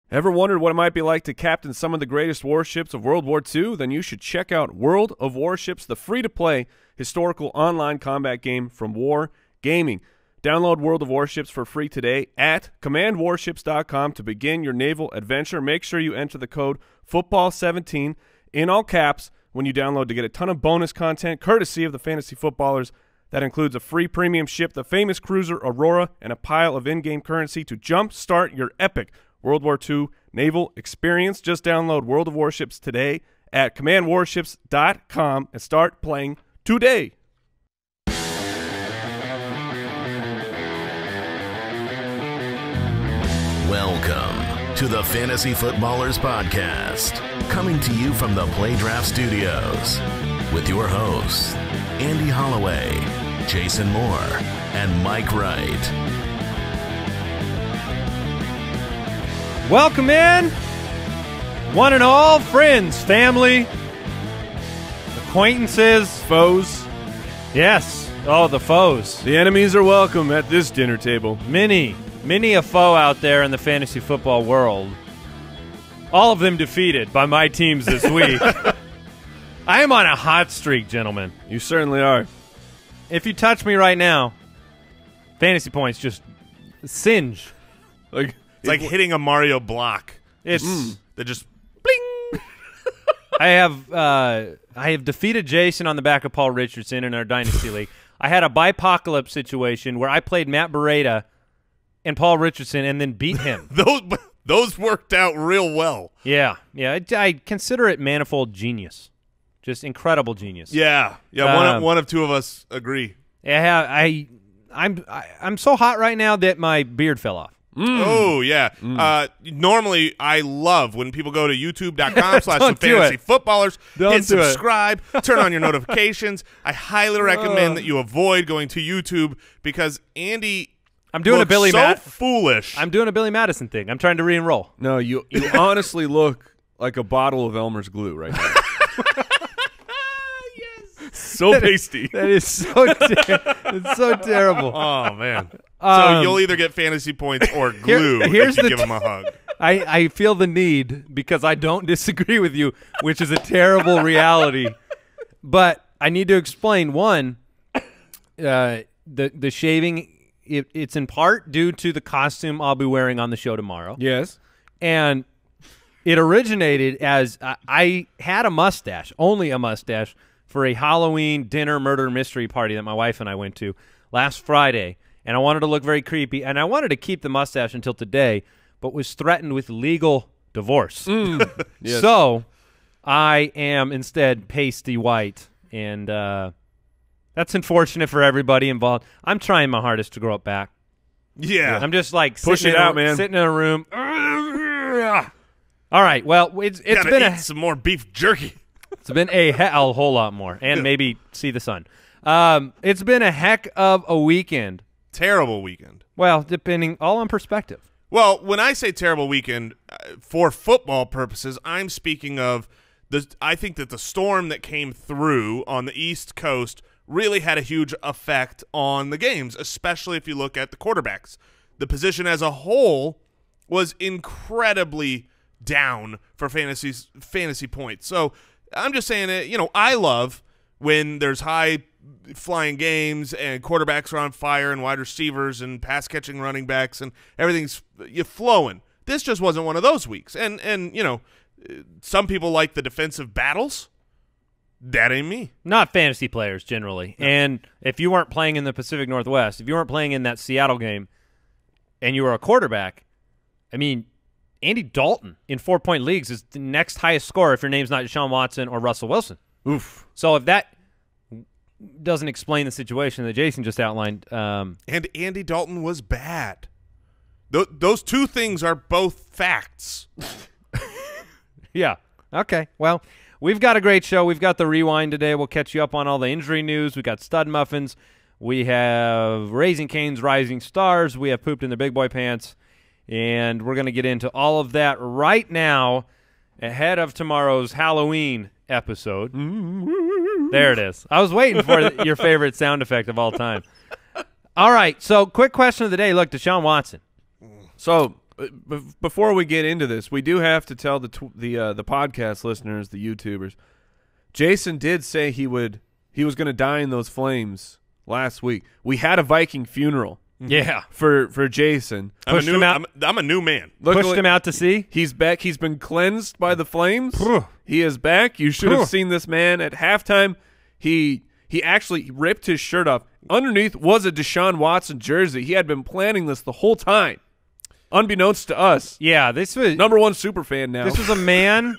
Ever wondered what it might be like to captain some of the greatest warships of World War II? Then you should check out World of Warships, the free-to-play historical online combat game from War Gaming. Download World of Warships for free today at commandwarships.com to begin your naval adventure. Make sure you enter the code football17 in all caps when you download to get a ton of bonus content courtesy of the Fantasy Footballers. That includes a free premium ship, the famous cruiser Aurora, and a pile of in-game currency to jumpstart your epic World War II naval experience. Just download World of Warships today at commandwarships.com and start playing today. Welcome to the Fantasy Footballers Podcast, coming to you from the Play Draft Studios with your hosts, Andy Holloway, Jason Moore, and Mike Wright. Welcome in, one and all, friends, family, acquaintances, Foes. Yes, oh, the foes. The enemies are welcome at this dinner table. Many a foe out there in the fantasy football world. All of them defeated by my teams this week. I am on a hot streak, gentlemen. You certainly are. If you touch me right now, fantasy points just singe. It's like hitting a Mario block. It's They just bling. I have defeated Jason on the back of Paul Richardson in our Dynasty League. I had a bipocalypse situation where I played Matt Beretta and Paul Richardson and then beat him. Those worked out real well. Yeah. I consider it manifold genius. Just incredible genius. Yeah. One of two of us agree. Yeah, I'm so hot right now that my beard fell off. Oh, yeah. Normally, I love when people go to youtube.com/fantasyfootballers, hit subscribe, turn on your notifications. I highly recommend that you avoid going to YouTube because Andy I'm doing a Billy foolish. I'm doing a Billy Madison thing. I'm trying to re-enroll. No, you honestly look like a bottle of Elmer's glue right now. So pasty. That is so it's so terrible. Oh, man. So you'll either get fantasy points or glue if you give him a hug. I feel the need because I don't disagree with you, which is a terrible reality. But I need to explain, one, the shaving, it's in part due to the costume I'll be wearing on the show tomorrow. Yes. And it originated as I had a mustache, only a mustache, for a Halloween dinner murder mystery party that my wife and I went to last Friday, and I wanted to look very creepy, and I wanted to keep the mustache until today, but was threatened with legal divorce. Yes. So I am instead pasty white, and that's unfortunate for everybody involved. I'm trying my hardest to grow it back. Yeah. I'm just like push it out, man. Sitting in a room. All right. Well, it's been some more beef jerky. It's been a whole lot more, and maybe see the sun. It's been a heck of a weekend. Terrible weekend. Well, depending all on perspective. Well, when I say terrible weekend, for football purposes, I'm speaking of I think that the storm that came through on the East Coast really had a huge effect on the games, especially if you look at the quarterbacks. The position as a whole was incredibly down for fantasy points. So I'm just saying that, I love when there's high-flying games and quarterbacks are on fire and wide receivers and pass-catching running backs and everything's flowing. This just wasn't one of those weeks. And some people like the defensive battles. That ain't me. Not fantasy players, generally. No. And if you weren't playing in the Pacific Northwest, if you weren't playing in that Seattle game and you were a quarterback, I mean, Andy Dalton in 4-point leagues is the next highest scorer if your name's not Deshaun Watson or Russell Wilson. Oof. So if that doesn't explain the situation that Jason just outlined. And Andy Dalton was bad. Those two things are both facts. Yeah. Okay. Well, we've got a great show. We've got the rewind today. We'll catch you up on all the injury news. We got stud muffins. We have Raising Cane's Rising Stars. We have Pooped in the Big Boy Pants. And we're going to get into all of that right now ahead of tomorrow's Halloween episode. There it is. I was waiting for your favorite sound effect of all time. All right, so quick question of the day. Look, Deshaun Watson. So before we get into this, we do have to tell the podcast listeners, the YouTubers, Jason did say he was going to die in those flames last week. We had a Viking funeral. Yeah, for Jason. I'm a new man. Pushed him out to sea. He's back. He's been cleansed by the flames. He is back. You should have seen this man at halftime. He actually ripped his shirt off. Underneath was a Deshaun Watson jersey. He had been planning this the whole time, unbeknownst to us. Yeah, this was #1 super fan now. This was a man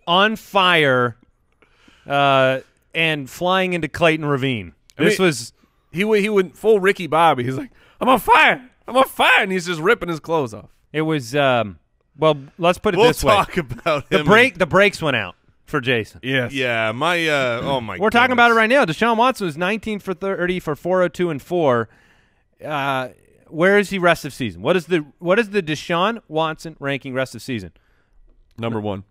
on fire, and flying into Clayton Ravine. He went full Ricky Bobby. He's like, I'm on fire. I'm on fire. And he's just ripping his clothes off. It was, well, let's put it we'll this way. talk about him. The brakes went out for Jason. Yes. Yeah, oh my We're talking about it right now. Deshaun Watson was 19 for 30 for 402 and 4. Where is he rest of season? What is the Deshaun Watson ranking rest of season? #1.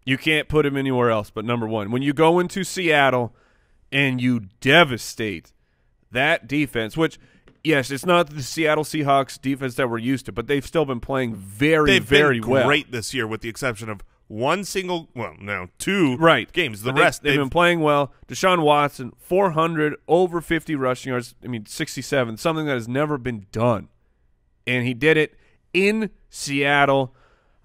You can't put him anywhere else but #1. When you go into Seattle and you devastate that defense, which – yes, it's not the Seattle Seahawks defense that we're used to, but they've still been playing very well. Great this year, with the exception of two games. The but rest they've been playing well. Deshaun Watson, 400, over 50 rushing yards. 67, something that has never been done, and he did it in Seattle.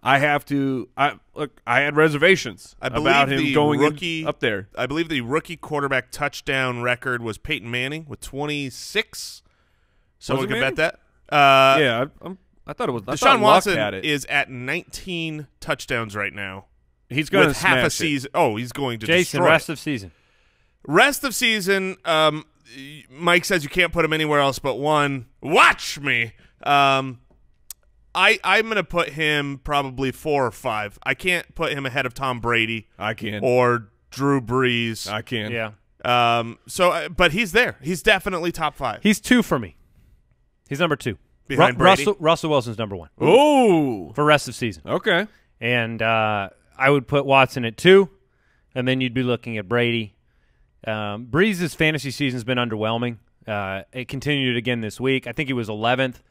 I had reservations about him going up there. I believe the rookie quarterback touchdown record was Peyton Manning with 26. Someone could bet that. Yeah, I thought it was. Deshaun Watson is at 19 touchdowns right now. He's going to half a season. Oh, he's going to Jason, destroy rest of season. Rest of season. Mike says you can't put him anywhere else but one. Watch me. I'm going to put him probably 4 or 5. I can't put him ahead of Tom Brady. I can. Or Drew Brees. I can. Yeah. But he's there. He's definitely top 5. He's 2 for me. He's #2. Behind Brady. Russell Wilson's #1. Oh, for rest of season. Okay. And I would put Watson at 2, and then you'd be looking at Brady. Breeze's fantasy season's been underwhelming. It continued again this week. I think he was 11th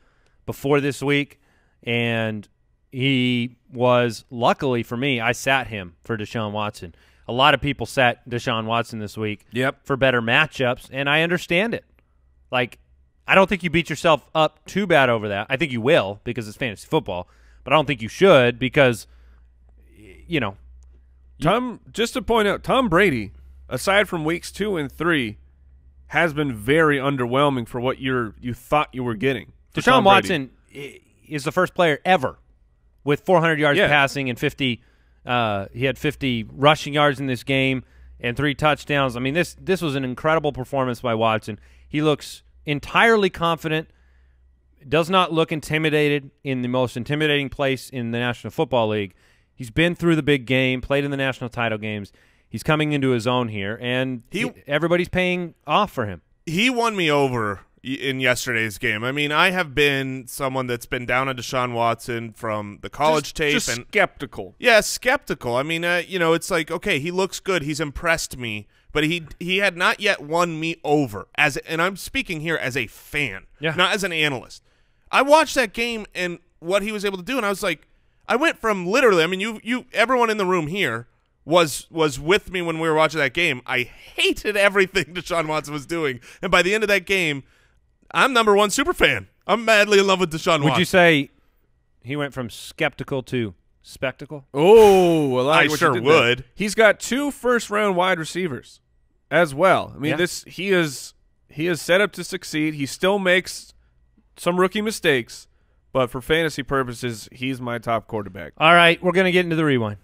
before this week, and he was, luckily for me, I sat him for Deshaun Watson. A lot of people sat Deshaun Watson this week for better matchups, and I understand it. Like, I don't think you beat yourself up too bad over that. I think you will because it's fantasy football, but I don't think you should because, just to point out, Tom Brady, aside from weeks 2 and 3, has been very underwhelming for what you thought you were getting. Deshaun Watson is the first player ever with 400 yards passing and 50. He had 50 rushing yards in this game and 3 touchdowns. I mean, this was an incredible performance by Watson. He looks entirely confident, does not look intimidated in the most intimidating place in the National Football League. He's been through the big game, played in the national title games. He's coming into his own here, and everybody's paying off for him. He won me over in yesterday's game. I mean, I have been someone that's been down on Deshaun Watson from the college tape. Just skeptical. Yeah, skeptical. I mean, it's like, okay, he looks good. He's impressed me. But he had not yet won me over, and I'm speaking here as a fan, not as an analyst. I watched that game and what he was able to do, and I was like, I went from literally, I mean, everyone in the room here was with me when we were watching that game. I hated everything Deshaun Watson was doing, and by the end of that game, I'm #1 super fan. I'm madly in love with Deshaun Watson. Would you say he went from skeptical to spectacle? Oh, I sure would. There. He's got 2 first-round wide receivers as well. I mean, he is set up to succeed. He still makes some rookie mistakes, but for fantasy purposes, he's my top quarterback. All right, we're going to get into the rewind.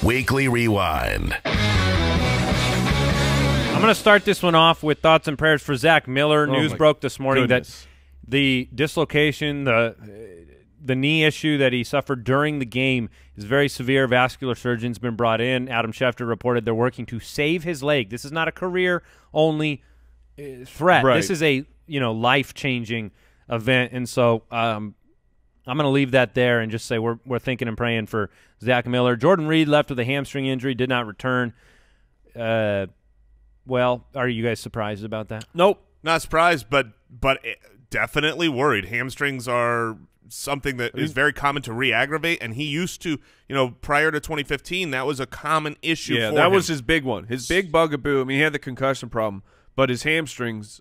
Weekly Rewind. I'm going to start this one off with thoughts and prayers for Zach Miller. News broke this morning that the dislocation, the knee issue that he suffered during the game is very severe. Vascular surgeon's been brought in. Adam Schefter reported they're working to save his leg. This is not a career-only threat. Right. This is a life-changing event, and so I'm going to leave that there and just say we're thinking and praying for Zach Miller. Jordan Reed left with a hamstring injury, did not return. Well, are you guys surprised about that? Nope. Not surprised, but definitely worried. Hamstrings are something that is very common to re-aggravate, and he used to, prior to 2015, that was a common issue for him. Yeah, that was his big one. His big bugaboo. I mean, he had the concussion problem, but his hamstrings,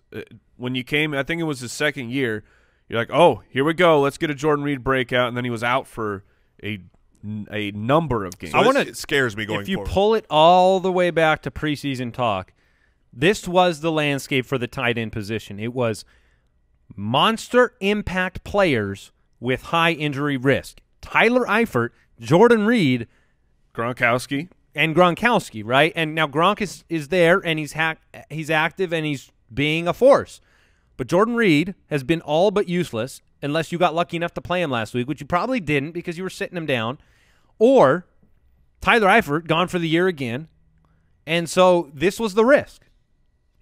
when you came, I think it was his second year, you're like, oh, here we go. Let's get a Jordan Reed breakout, and then he was out for a number of games. So it scares me going forward. If you pull it all the way back to preseason talk, this was the landscape for the tight end position. It was monster impact players with high injury risk. Tyler Eifert, Jordan Reed, Gronkowski, right? And now Gronk is there, and he's active, and he's being a force. But Jordan Reed has been all but useless unless you got lucky enough to play him last week, which you probably didn't because you were sitting him down. Or Tyler Eifert, gone for the year again. And so this was the risk.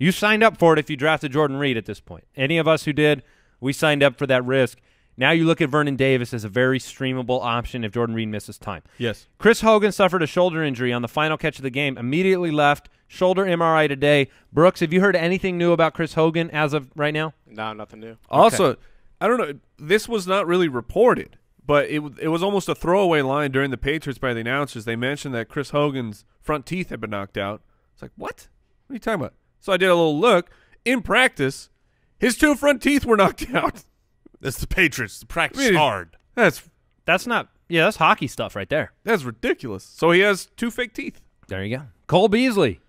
You signed up for it if you drafted Jordan Reed at this point. Any of us who did, we signed up for that risk. Now you look at Vernon Davis as a very streamable option if Jordan Reed misses time. Yes. Chris Hogan suffered a shoulder injury on the final catch of the game, immediately left, shoulder MRI today. Brooks, have you heard anything new about Chris Hogan as of right now? No, nothing new. Also, Okay. I don't know. This was not really reported, but it was almost a throwaway line during the Patriots by the announcers. They mentioned that Chris Hogan's front teeth had been knocked out. It's like, what? What are you talking about? So I did a little look. In practice, his 2 front teeth were knocked out. That's the Patriots. The practice hard. That's hockey stuff right there. That's ridiculous. So he has 2 fake teeth. There you go. Cole Beasley,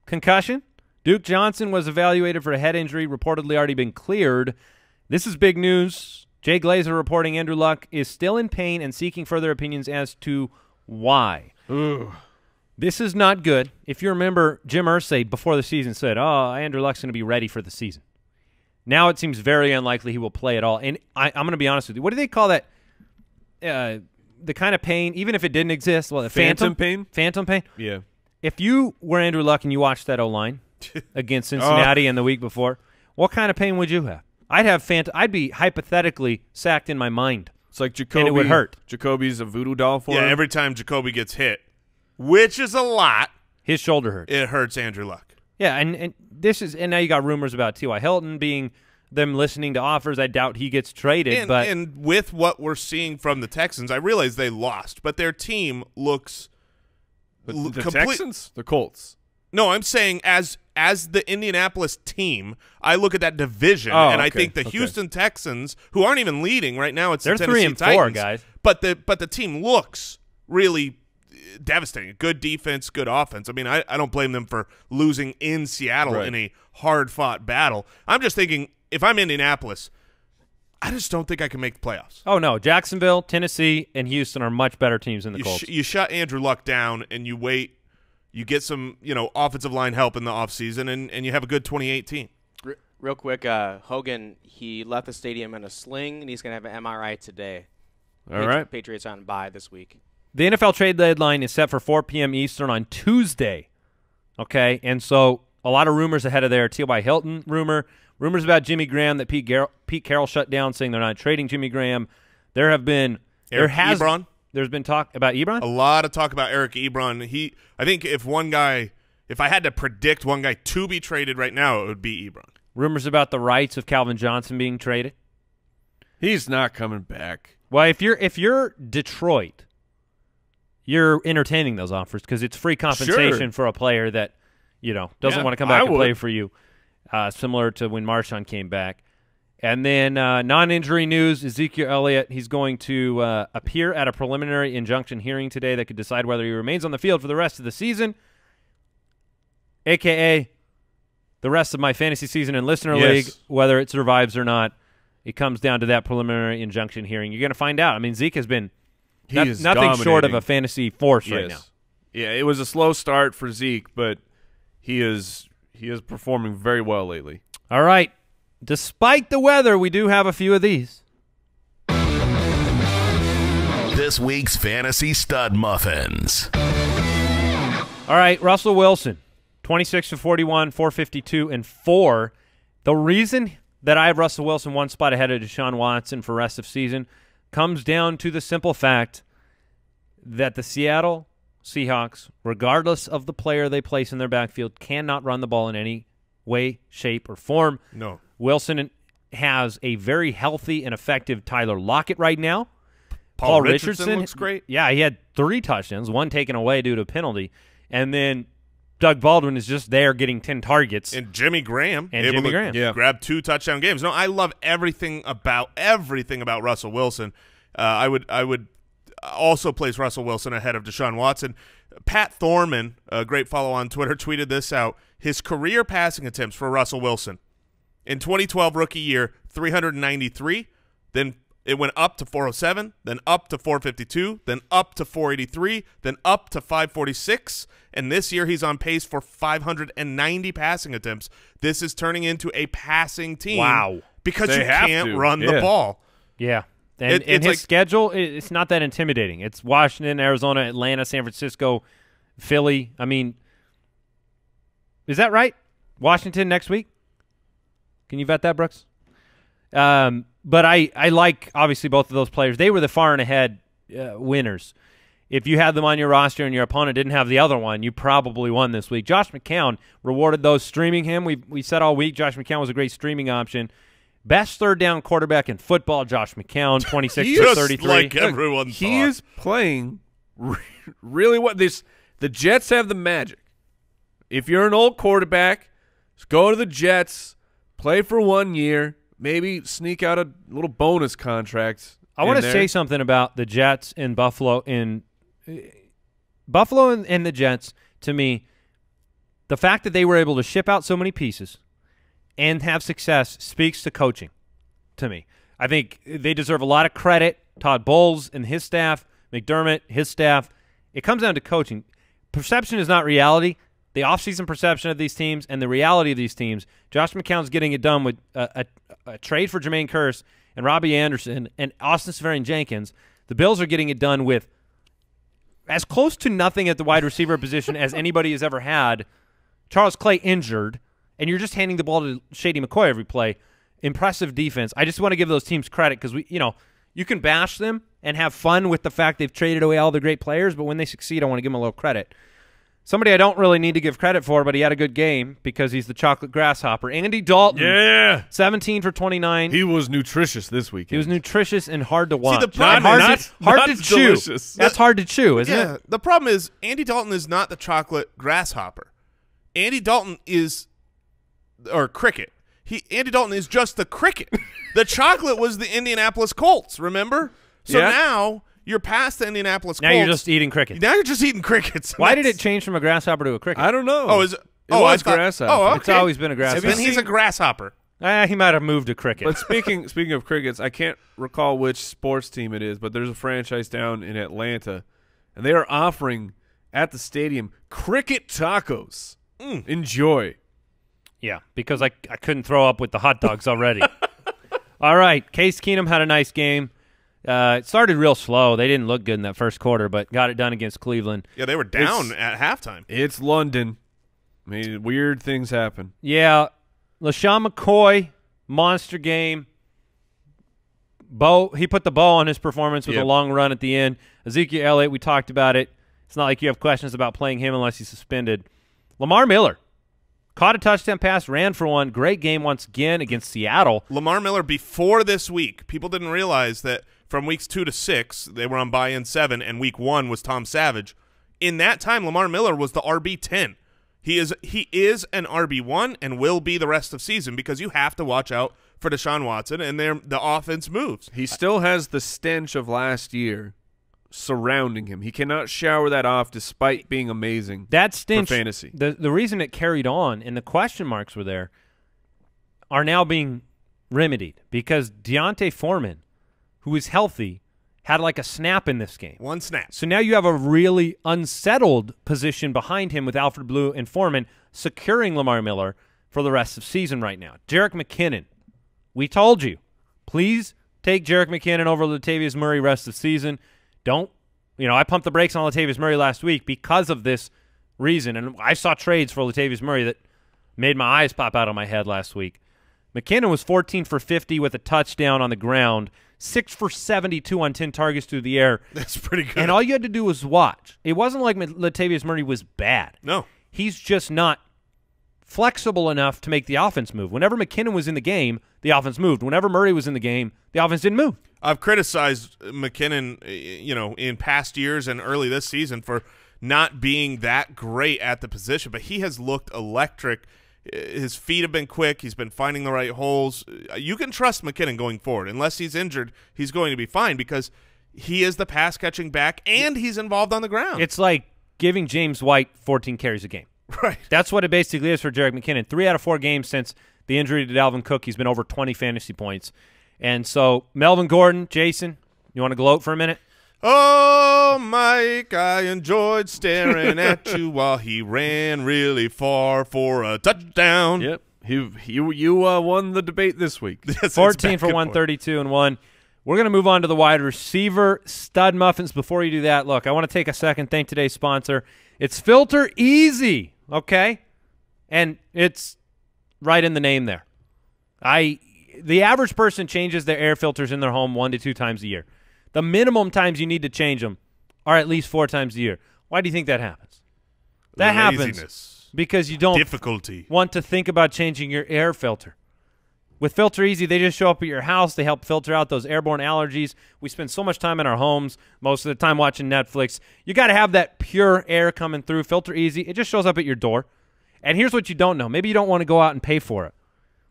concussion. Duke Johnson was evaluated for a head injury, reportedly already been cleared. This is big news. Jay Glazer reporting Andrew Luck is still in pain and seeking further opinions as to why. Ugh. This is not good. If you remember, Jim Irsay before the season said, Andrew Luck's going to be ready for the season. Now it seems very unlikely he will play at all. And I'm going to be honest with you. What do they call that? The kind of pain, even if it didn't exist. Well, Phantom pain? Phantom pain? Yeah. If you were Andrew Luck and you watched that O-line against Cincinnati and the week before, what kind of pain would you have? I'd be hypothetically sacked in my mind. It's like Jacoby. And it would hurt. Jacoby's a voodoo doll for him. Every time Jacoby gets hit, which is a lot, his shoulder hurts. It hurts Andrew Luck. Yeah, and now you got rumors about T.Y. Hilton being them listening to offers. I doubt he gets traded. And with what we're seeing from the Texans, I realize they lost, but their team looks the Texans? The Colts. No, I'm saying as the Indianapolis team, I look at that division, and I think the Houston Texans, who aren't even leading right now, it's they're the Tennessee 3-4, Titans, guys. But the team looks really devastating. Good defense, good offense. I mean, I don't blame them for losing in Seattle in a hard-fought battle. I'm just thinking, if I'm Indianapolis, I just don't think I can make the playoffs. Oh, no. Jacksonville, Tennessee, and Houston are much better teams than the Colts. You shut Andrew Luck down, and you wait. You get some, offensive line help in the offseason, and you have a good 2018. Real quick, Hogan, he left the stadium in a sling, and he's going to have an MRI today. All right. Patriots on bye this week. The NFL trade deadline is set for 4 p.m. Eastern on Tuesday. Okay, and so a lot of rumors ahead of there. T.Y. Hilton rumors about Jimmy Graham that Pete Carroll shut down, saying they're not trading Jimmy Graham. There's been talk about Ebron. A lot of talk about Eric Ebron. I think if I had to predict one guy to be traded right now, it would be Ebron. Rumors about the rights of Calvin Johnson being traded. He's not coming back. Well, if you're Detroit, you're entertaining those offers because it's free compensation for a player that doesn't want to come back and play for you, similar to when Marshawn came back. And then non-injury news, Ezekiel Elliott, he's going to appear at a preliminary injunction hearing today that could decide whether he remains on the field for the rest of the season, a.k.a. the rest of my fantasy season in Listener League, whether it survives or not. It comes down to that preliminary injunction hearing. You're going to find out. I mean, Zeke has been nothing short of a fantasy force right now. Yeah, it was a slow start for Zeke, but he is performing very well lately. All right. Despite the weather, we do have a few of these. This week's Fantasy Stud Muffins. All right, Russell Wilson, 26-41, 452, and 4. The reason that I have Russell Wilson one spot ahead of Deshaun Watson for rest of season comes down to the simple fact that the Seattle Seahawks, regardless of the player they place in their backfield, cannot run the ball in any way, shape, or form. No. Wilson has a very healthy and effective Tyler Lockett right now. Paul Richardson looks great. Yeah, he had 3 touchdowns, 1 taken away due to a penalty. And then Doug Baldwin is just there getting 10 targets. And Jimmy Graham. And Jimmy Graham. Yeah. Grab 2 touchdown games. No, I love everything about Russell Wilson. I would also place Russell Wilson ahead of Deshaun Watson. Pat Thorman, a great follow on Twitter, tweeted this out. His career passing attempts for Russell Wilson. In 2012 rookie year, 393. Then it went up to 407, then up to 452, then up to 483, then up to 546. And this year he's on pace for 590 passing attempts. This is turning into a passing team. Wow. Because They you have can't to. run the Yeah. ball. Yeah. And It's his like- schedule, it's not that intimidating. It's Washington, Arizona, Atlanta, San Francisco, Philly. I mean, is that right? Washington next week? Can you vet that, Brooks? But I like, obviously, both of those players. They were the far and ahead winners. If you had them on your roster and your opponent didn't have the other one, you probably won this week. Josh McCown rewarded those streaming him. We said all week Josh McCown was a great streaming option. Best third down quarterback in football, Josh McCown, 26 to Just 33. like everyone He thought. is playing really what this. The Jets have the magic. If you're an old quarterback, just go to the Jets, play for 1 year, maybe sneak out a little bonus contract. I want to in say there. something about the Jets in Buffalo. Buffalo and the Jets, to me, the fact that they were able to ship out so many pieces and have success speaks to coaching to me. I think they deserve a lot of credit. Todd Bowles and his staff, McDermott, his staff. It comes down to coaching. Perception is not reality. The offseason perception of these teams and the reality of these teams, Josh McCown's getting it done with a trade for Jermaine Kearse and Robbie Anderson and Austin Seferian-Jenkins. The Bills are getting it done with as close to nothing at the wide receiver position as anybody has ever had. Charles Clay injured, and you're just handing the ball to Shady McCoy every play. Impressive defense. I just want to give those teams credit because you can bash them and have fun with the fact they've traded away all the great players, but when they succeed, I want to give them a little credit. Somebody I don't really need to give credit for, but he had a good game because he's the chocolate grasshopper. Andy Dalton. Yeah. 17 for 29. He was nutritious this weekend. He was nutritious and hard to watch. the problem- hard to not chew. delicious. That's hard to chew, isn't Yeah, it? the problem is Andy Dalton is not the chocolate grasshopper. Andy Dalton is cricket. Andy Dalton is just the cricket. The chocolate was the Indianapolis Colts, remember? So Yeah. now you're past the Indianapolis Now Colts. you're just eating cricket. Now you're just eating crickets. Why did it change from a grasshopper to a cricket? I don't know. Oh, is it? It I was thought- grasshopper. Oh, okay. It's always been a grasshopper. Then he's a grasshopper. He might have moved to cricket. But speaking of crickets, I can't recall which sports team it is, but there's a franchise down in Atlanta, and they are offering at the stadium cricket tacos. Enjoy. Yeah, because I couldn't throw up with the hot dogs already. All right, Case Keenum had a nice game. It started real slow. They didn't look good in that first quarter, but got it done against Cleveland. Yeah, they were down at halftime. It's London. I mean, weird things happen. Yeah, LaShawn McCoy, monster game. He put the bow on his performance with a long run at the end. Ezekiel Elliott, we talked about it. It's not like you have questions about playing him unless he's suspended. Lamar Miller caught a touchdown pass, ran for one. Great game once again against Seattle. Lamar Miller, before this week, people didn't realize that from weeks 2 to 6, they were on buy-in 7, and week 1 was Tom Savage. In that time, Lamar Miller was the RB10. He is an RB1 and will be the rest of season because you have to watch out for Deshaun Watson and the offense moves. He still has the stench of last year surrounding him. He cannot shower that off despite being amazing. That stench, for fantasy. The reason it carried on and the question marks were there are now being remedied because Deontay Foreman, who is healthy, had like a snap in this game. One snap. So now you have a really unsettled position behind him with Alfred Blue and Foreman securing Lamar Miller for the rest of the season right now. Jerick McKinnon, we told you, please take Jerick McKinnon over Latavius Murray rest of the season. I pumped the brakes on Latavius Murray last week because of this reason, and I saw trades for Latavius Murray that made my eyes pop out of my head last week. McKinnon was 14 for 50 with a touchdown on the ground, 6 for 72 on 10 targets through the air. That's pretty good. And all you had to do was watch. It wasn't like Latavius Murray was bad. No. He's just not flexible enough to make the offense move. Whenever McKinnon was in the game, the offense moved. Whenever Murray was in the game, the offense didn't move. I've criticized McKinnon, in past years and early this season for not being that great at the position, but he has looked electric. His feet have been quick. He's been finding the right holes. You can trust McKinnon going forward. Unless he's injured, he's going to be fine because he is the pass-catching back and he's involved on the ground. It's like giving James White 14 carries a game. Right. That's what it basically is for Jerick McKinnon. 3 out of 4 games since the injury to Dalvin Cook, he's been over 20 fantasy points. And so Melvin Gordon, Jason, you want to gloat for a minute? Oh, Mike, I enjoyed staring at you while he ran really far for a touchdown. Yep. You won the debate this week. 14 for 132 and 1. We're going to move on to the wide receiver stud muffins. Before you do that, look, I want to take a second, thank today's sponsor. It's Filter Easy, okay? And it's right in the name there. The average person changes their air filters in their home 1 to 2 times a year. The minimum times you need to change them are at least 4 times a year. Why do you think that happens? That happens because you don't want to think about changing your air filter. With Filter Easy, they just show up at your house. They help filter out those airborne allergies. We spend so much time in our homes, most of the time watching Netflix. You got to have that pure air coming through. Filter Easy, it just shows up at your door. And here's what you don't know. Maybe you don't want to go out and pay for it.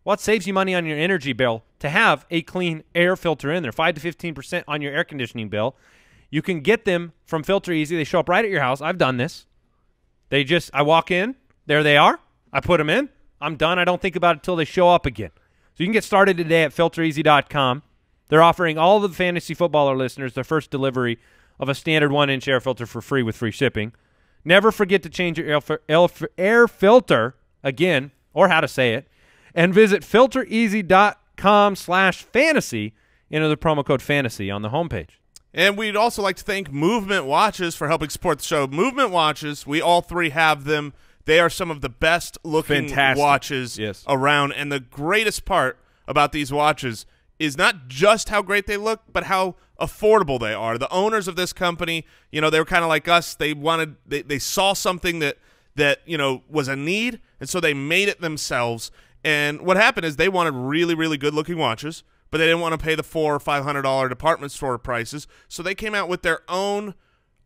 Well, it saves you money on your energy bill to have a clean air filter in there, 5 to 15% on your air conditioning bill. You can get them from Filter Easy. They show up right at your house. I've done this. I walk in, there they are. I put them in. I'm done. I don't think about it until they show up again. So you can get started today at filtereasy.com. They're offering all of the fantasy footballer listeners their first delivery of a standard 1-inch air filter for free with free shipping. Never forget to change your air filter again, or how to say it, and visit filtereasy.com/fantasy. Enter the promo code FANTASY on the homepage. And we'd also like to thank Movement Watches for helping support the show. Movement Watches, we all three have them. They are some of the best-looking watches around. And the greatest part about these watches is not just how great they look, but how affordable they are. The owners of this company, they were kind of like us. They saw something that was a need, and so they made it themselves. And what happened is they wanted really, really good-looking watches, but they didn't want to pay the $400 or $500 department store prices. So they came out with their own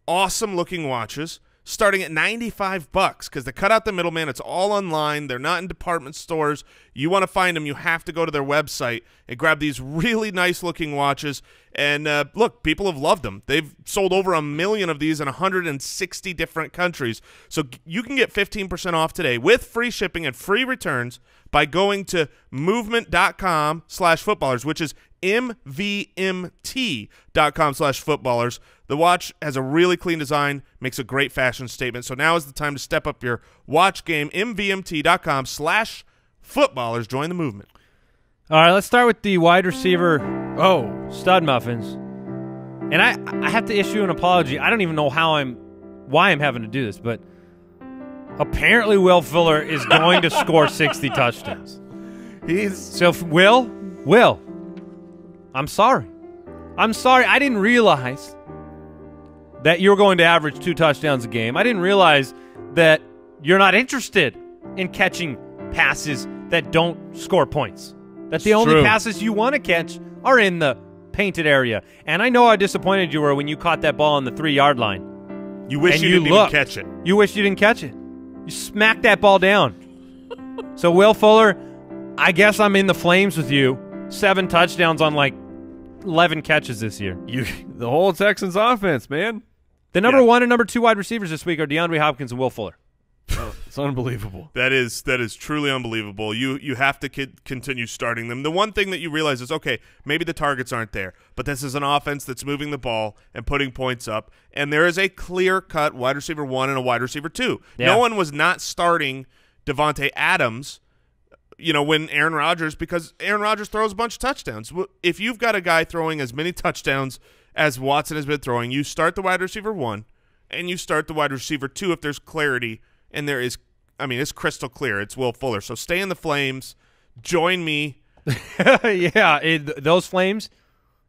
awesome-looking watches, starting at $95 because they cut out the middleman. It's all online. They're not in department stores. You want to find them, you have to go to their website and grab these really nice-looking watches. And look, people have loved them. They've sold over 1 million of these in 160 different countries. So you can get 15% off today with free shipping and free returns by going to movement.com/footballers, which is MVMT.com/footballers. The watch has a really clean design, makes a great fashion statement. So now is the time to step up your watch game. MVMT.com/footballers. Join the movement. All right, let's start with the wide receiver stud muffins. And I have to issue an apology. I don't even know why I'm having to do this, but apparently Will Fuller is going to score 60 touchdowns. Will, I'm sorry. I didn't realize that you're going to average 2 touchdowns a game. I didn't realize that you're not interested in catching passes that don't score points. That the only passes you want to catch are in the painted area. And I know how disappointed you were when you caught that ball on the 3-yard line. You wish you didn't even catch it. You wish you didn't catch it. You smacked that ball down. So, Will Fuller, I guess I'm in the flames with you. 7 touchdowns on like 11 catches this year. The whole Texans offense, man. The number 1 and number 2 wide receivers this week are DeAndre Hopkins and Will Fuller. It's unbelievable. That is truly unbelievable. You have to continue starting them. The one thing that you realize is, okay, maybe the targets aren't there, but this is an offense that's moving the ball and putting points up, and there is a clear-cut wide receiver 1 and a wide receiver 2. Yeah. No one was not starting Devontae Adams, when Aaron Rodgers, because Aaron Rodgers throws a bunch of touchdowns. If you've got a guy throwing as many touchdowns as Watson has been throwing, you start the wide receiver 1 and you start the wide receiver 2 if there's clarity. And there is, it's crystal clear. It's Will Fuller. So stay in the flames. Join me. Yeah, those flames,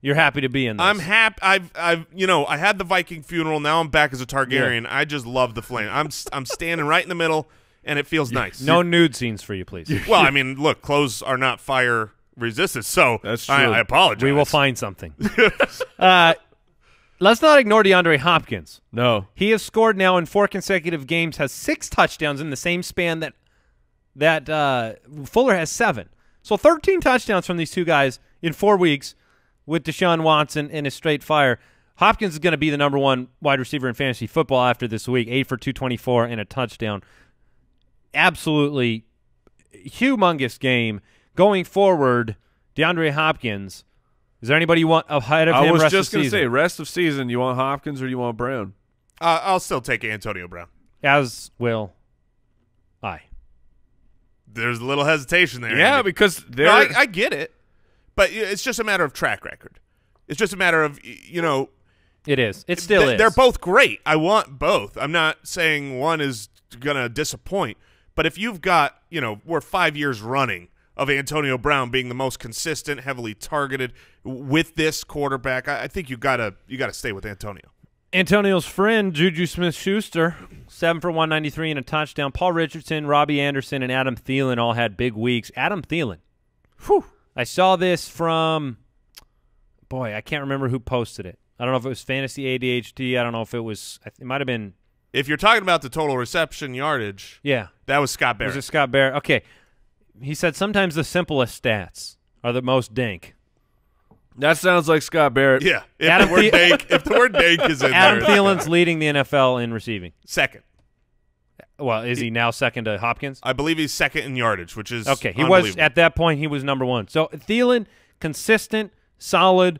you're happy to be in those. I'm happy. I had the Viking funeral. Now I'm back as a Targaryen. Yeah. I just love the flame. I'm standing right in the middle, and it feels nice. No nude scenes for you, please. Well, I mean, look, clothes are not fire resistant, so That's true. I apologize. We will find something. Let's not ignore DeAndre Hopkins. No. He has scored now in 4 consecutive games, has 6 touchdowns in the same span that Fuller has 7. So 13 touchdowns from these two guys in 4 weeks with Deshaun Watson and his straight fire. Hopkins is going to be the #1 wide receiver in fantasy football after this week, 8 for 224 and a touchdown. Absolutely humongous game. Going forward, DeAndre Hopkins, is there anybody you want ahead of him? I was rest just going to say, rest of season, you want Hopkins or do you want Brown? I'll still take Antonio Brown. As will I. There's a little hesitation there. Yeah, Andy. because they're No, I get it, but it's just a matter of track record. It's just a matter of, It is. It still is. They're both great. I want both. I'm not saying one is going to disappoint, but if you've got, we're 5 years running of Antonio Brown being the most consistent, heavily targeted with this quarterback, I think you got to stay with Antonio. Antonio's friend, Juju Smith-Schuster, 7 for 193 and a touchdown. Paul Richardson, Robbie Anderson, and Adam Thielen all had big weeks. Adam Thielen. Whew. I saw this from, I can't remember who posted it. I don't know if it was Fantasy ADHD. I don't know if it was, it might have been. If you're talking about the total reception yardage, yeah, that was Scott Barrett. Was it Scott Barrett? Okay. He said sometimes the simplest stats are the most dank. That sounds like Scott Barrett. Yeah. If the word dank is in Adam there. Thielen's leading the NFL in receiving. Second. Well, is he now second to Hopkins? I believe he's second in yardage, which is okay. He was at that point. He was #1. So Thielen, consistent, solid,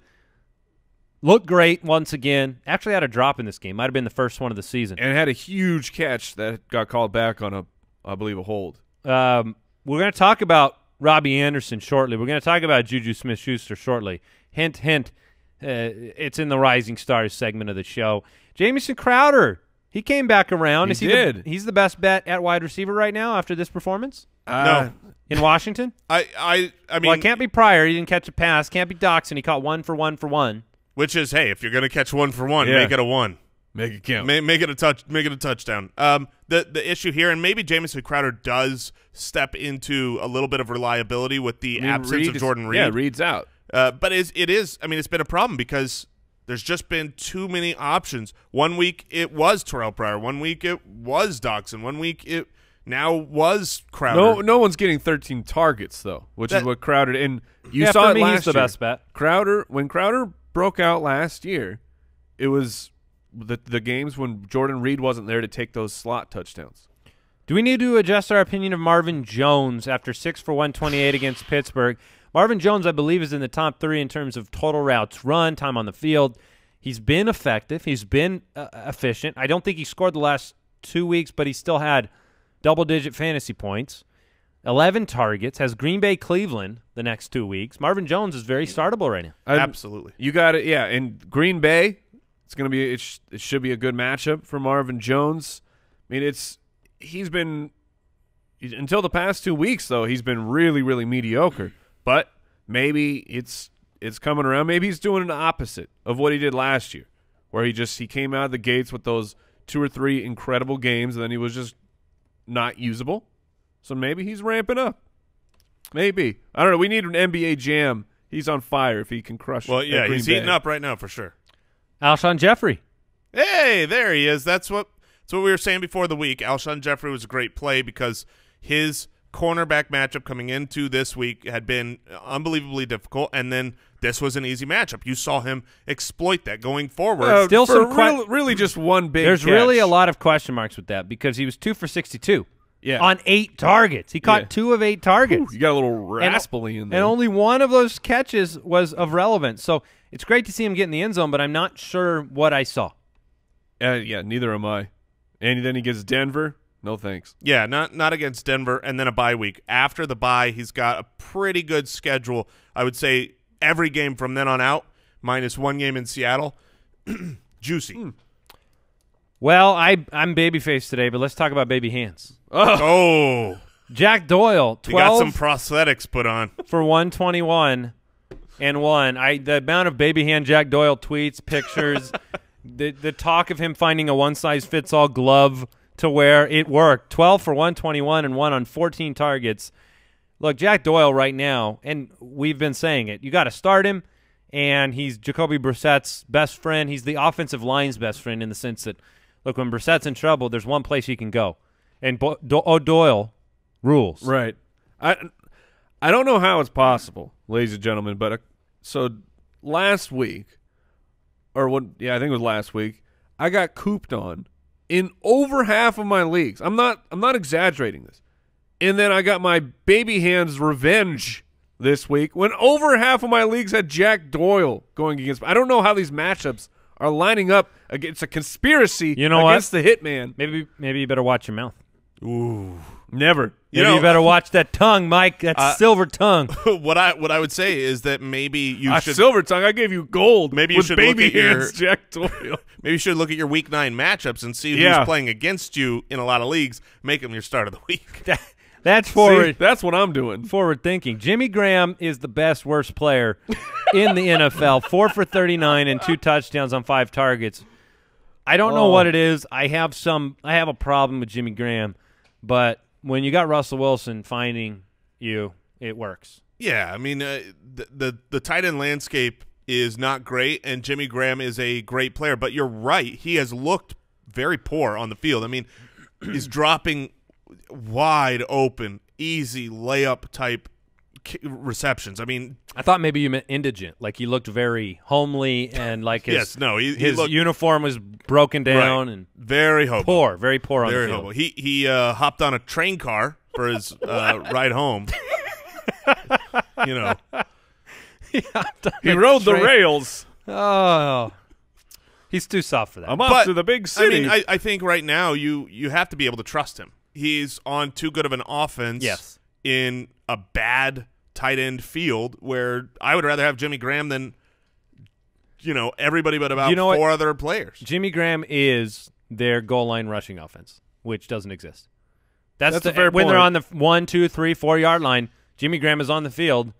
looked great once again. Actually had a drop in this game. Might have been the first one of the season. And had a huge catch that got called back on I believe, a hold. We're going to talk about Robbie Anderson shortly. We're going to talk about Juju Smith-Schuster shortly. Hint, hint. It's in the Rising Stars segment of the show. Jamison Crowder. He came back around. He did. He's the best bet at wide receiver right now after this performance? No. In Washington? I mean, well, it can't be Pryor. He didn't catch a pass. Can't be Doxson. He caught 1 for 1 for 1. Which is, hey, if you're going to catch 1 for 1, Yeah. make it a 1. Make it count. Make it a touchdown. The issue here, and maybe Jamison Crowder does step into a little bit of reliability with the absence of Jordan Reed. Yeah, Reed's out. But it's been a problem because there's just been too many options. 1 week it was Terrell Pryor. 1 week it was Doxson. 1 week it now was Crowder. No one's getting 13 targets though, which is what Crowder and you saw for it me, last he's the year. best bet. When Crowder broke out last year, it was the games when Jordan Reed wasn't there to take those slot touchdowns. Do we need to adjust our opinion of Marvin Jones after 6 for 128 against Pittsburgh? Marvin Jones, I believe, is in the top 3 in terms of total routes run, time on the field. He's been effective. He's been efficient. I don't think he scored the last 2 weeks, but he still had double-digit fantasy points. 11 targets, has Green Bay, Cleveland the next 2 weeks. Marvin Jones is very startable right now. Absolutely. You got it. Yeah, and Green Bay, it's going to be. It should be a good matchup for Marvin Jones. I mean, he's been until the past 2 weeks though. He's been really, really mediocre. But maybe it's coming around. Maybe he's doing the opposite of what he did last year, where he came out of the gates with those 2 or 3 incredible games, and then he was just not usable. So maybe he's ramping up. Maybe. I don't know. We need an NBA Jam. He's on fire if he can crush. Well, yeah, he's heating up right now for sure. Alshon Jeffrey. Hey, there he is. That's what we were saying before the week. Alshon Jeffrey was a great play because his cornerback matchup coming into this week had been unbelievably difficult, and then this was an easy matchup. You saw him exploit that going forward. Still some really just one big There's catch. really a lot of question marks with that because he was 2 for 62 on 8 targets. He caught 2 of 8 targets. You got a little raspily in there. And only one of those catches was of relevance. So it's great to see him get in the end zone, but I'm not sure what I saw. Yeah, neither am I. And then he gets Denver. No thanks. Yeah, not against Denver, and then a bye week. After the bye, he's got a pretty good schedule. I would say every game from then on out, minus 1 game in Seattle. Juicy. Well, I'm babyface today, but let's talk about baby hands. Oh. Jack Doyle, 12 He got some prosthetics put on. for 121 and 1. The amount of baby hand Jack Doyle tweets, pictures, the talk of him finding a one-size-fits-all glove to where it worked. 12 for 121 and 1 on 14 targets. Look, Jack Doyle right now, and we've been saying it, you got to start him, and he's Jacoby Brissett's best friend. He's the offensive line's best friend in the sense that, look, when Brissett's in trouble, there's one place he can go. And Doyle rules. Right. I don't know how it's possible, ladies and gentlemen, but so last week, or what? Yeah, I think it was last week, I got cooped on in over half of my leagues. I'm not exaggerating this. And then I got my baby hands revenge this week when over half of my leagues had Jack Doyle going against me. I don't know how these matchups are lining up against a conspiracy against the hitman. Maybe you better watch your mouth. Ooh, never. You better watch that tongue, Mike. That silver tongue. What I would say is that maybe you should silver tongue. I gave you gold. Maybe you should baby look at hands, Jack Doyle. Maybe you should look at your Week 9 matchups and see who's playing against you in a lot of leagues. Make them your start of the week. That's forward. See, that's what I'm doing. Forward thinking. Jimmy Graham is the best worst player in the NFL. 4 for 39 and 2 touchdowns on 5 targets. I don't know what it is. I have a problem with Jimmy Graham, but when you got Russell Wilson finding you, it works. Yeah, I mean the tight end landscape is not great, and Jimmy Graham is a great player. But you're right; he has looked very poor on the field. I mean, he's dropping wide open, easy layup type receptions. I mean, I thought maybe you meant indigent, like he looked very homely and like his his uniform was broken down and very hobo. very poor on very the field. Hobo. He hopped on a train car for his ride home. He rode the rails. Oh, he's too soft for that. I'm off to the big city. I mean, I think right now you have to be able to trust him. He's on too good of an offense in a bad tight end field where I would rather have Jimmy Graham than everybody but about 4 other players. Jimmy Graham is their goal line rushing offense, which doesn't exist. That's a fair when point. they're on the 1, 2, 3, 4 yard line. Jimmy Graham is on the field.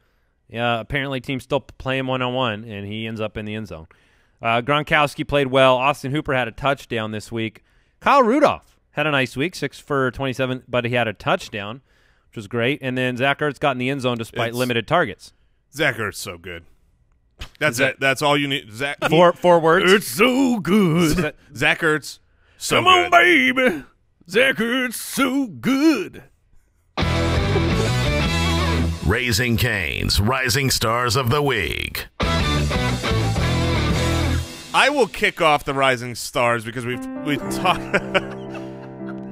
Apparently, teams still play him 1-on-1, and he ends up in the end zone. Gronkowski played well. Austin Hooper had a touchdown this week. Kyle Rudolph had a nice week, 6 for 27, but he had a touchdown, which was great. And then Zach Ertz got in the end zone despite limited targets. Zach Ertz so good. That's it. That's all you need. Zach, four words. It's so good. Zach Ertz, so Come good. on, baby. Zach Ertz, so good. Raising Cane's Rising Stars of the Week. I will kick off the Rising Stars because we've talked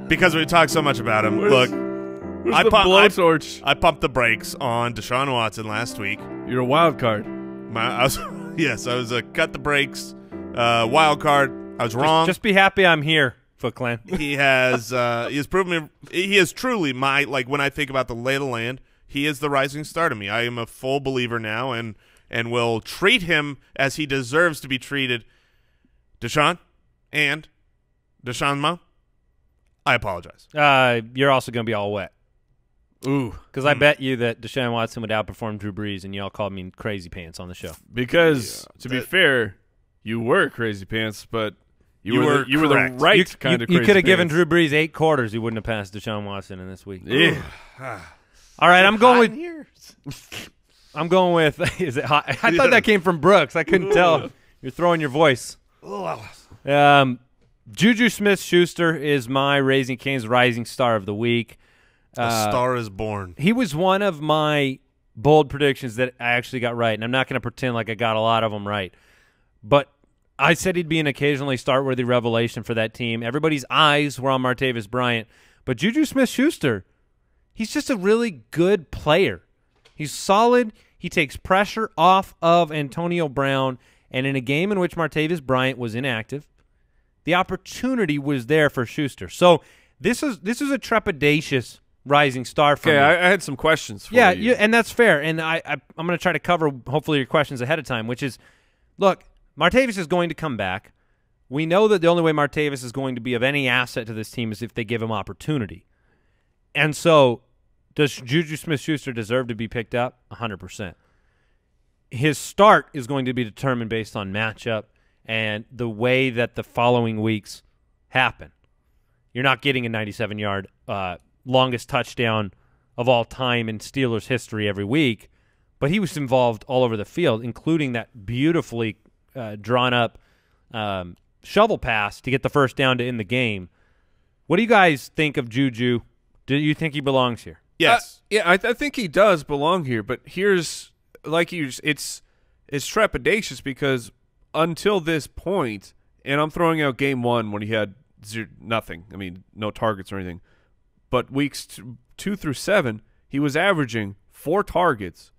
because we talked so much about him. Look, I pumped the brakes on Deshaun Watson last week. You're a wild card. I was a cut the brakes wild card. I was wrong. Just be happy I'm here, Foot Clan. He has proven me. He is truly my, like, when I think about the lay of the land, he is the rising star to me. I am a full believer now and will treat him as he deserves to be treated. Deshaun and Deshaun Ma, I apologize. You're also going to be all wet. Ooh. Because I bet you that Deshaun Watson would outperform Drew Brees, and you all called me crazy pants on the show. Because, to be fair, you were crazy pants, but you were the right kind of crazy You could have given pants. Drew Brees 8 quarters. He wouldn't have passed Deshaun Watson in this week. Yeah. All right, I'm going with is it hot? I thought that came from Brooks. I couldn't tell. You're throwing your voice. Juju Smith-Schuster is my Raising Cane's Rising Star of the Week. A star is born. He was one of my bold predictions that I actually got right, and I'm not going to pretend like I got a lot of them right. But I said he'd be an occasionally start-worthy revelation for that team. Everybody's eyes were on Martavis Bryant. But Juju Smith-Schuster, he's just a really good player. He's solid. He takes pressure off of Antonio Brown. And in a game in which Martavis Bryant was inactive, the opportunity was there for Schuster. So this is a trepidatious rising star for me. Okay, I had some questions for you. And that's fair. And I'm going to try to cover, hopefully, your questions ahead of time, which is, look, Martavis is going to come back. We know that the only way Martavis is going to be of any asset to this team is if they give him opportunity. And so does Juju Smith-Schuster deserve to be picked up? 100%. His start is going to be determined based on matchup and the way that the following weeks happen. you're not getting a 97-yard longest touchdown of all time in Steelers history every week. But he was involved all over the field, including that beautifully drawn-up shovel pass to get the first down to end the game. What do you guys think of Juju? Do you think he belongs here? Yes. Yeah, I think he does belong here. But here's it's trepidatious because until this point, and I'm throwing out game 1 when he had nothing. I mean, no targets or anything. But weeks 2 through 7, he was averaging 4 targets,